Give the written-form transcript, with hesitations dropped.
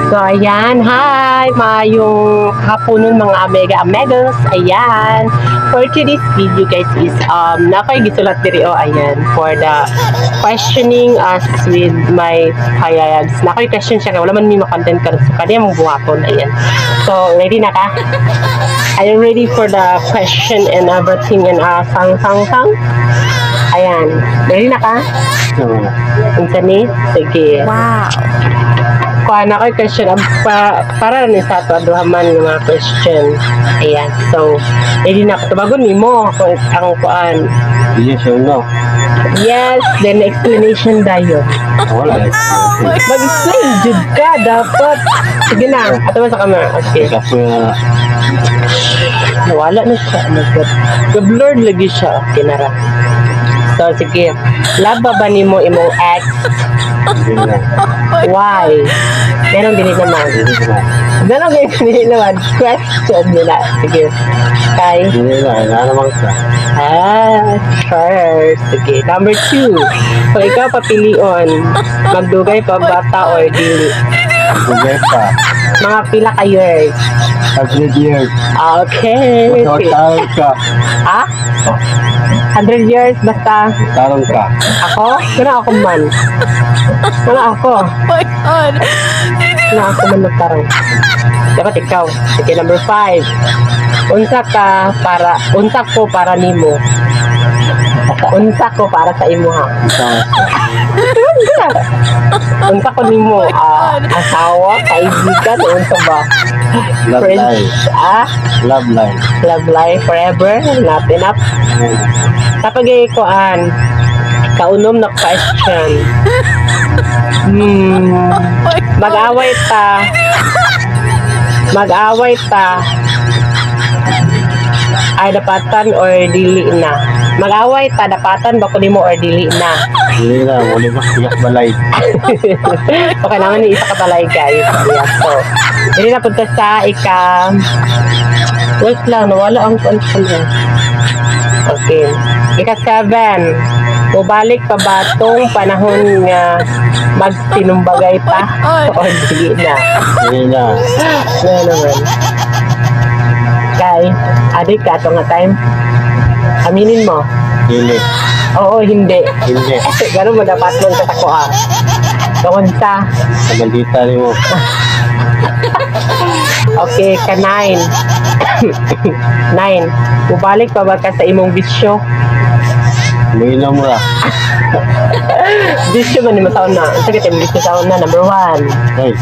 So, ayan. Hi! Mayong haponon mga Amegas. Ayan. For today's video, guys, is, nakoy gisulat diri, ayan. For the questioning us with my payayags. Nakoy question siya, wala man may makontent ka. So, kanya mong buhapon. Ayan. So, ready na ka? Are you ready for the question and everything and sang? Ayan. Ready na ka? Unsa ni? Sige. Wow. Kuan ako question para ni sa ato aduhaman ng mga question. Ayan. So, ready na ako. Tabagon nimo ako ang kuan. Yes or no? Yes, then explanation dayo. Wala. Mag-explain jud ka dapat. Sige na. Ato sa camera. Okay. Kasi Wala na siya. Nag-blurred lagi siya. Kinara. So, sige. Laba ba nimo imong ex? Why? Meron din naman. Meron din naman. Question nila. Sige. Kay? hindi na naman ka. Sure. Sige. Number 2. Kung ikaw papilion, magdugay pa bata or dili? Bugay pa. Mga pila ka years. 100 years. Okay. Talong ka. Ha? 100 years basta Talong ka. ako? Wala ako man. Wala ako. My God. Wala ako man nagtarong. Dapat ikaw. Sige, number 5. Unsa ko para nimo. Unsa ko para sa imo ha. Unsa ko nimo asawa, kaibigan, unsa ba? Love life. Love life. Love life forever, not enough. Kapag kuan, kaunom na question. Mag-away ta. Ay dapatan or dili na. Mag-away ta dapatan ba ko nimo or dili na. Hindi na. Wala ba siya balay. Okay naman ni isa ka balay guys. Yeah, so, hindi na punta sa wait lang, nawala ang console. Okay. Ika-7. Mubalik pa ba tong panahon nga magsinumbagay pa o dili na? Hindi na. Ano naman? Kay, adik ka ito nga time. Aminin mo. Hindi. Oo, hindi. Hindi. Ganun mo dapat mo sa tako Tungkol sa. Kabandita rin mo. Okay, ka 9. 9. Mubalik pa ba ka sa imong bisyo? Umiinom ra. Bisyo ba ni masaon na? Sakit yung bisyo saon na. Number 1. Hey.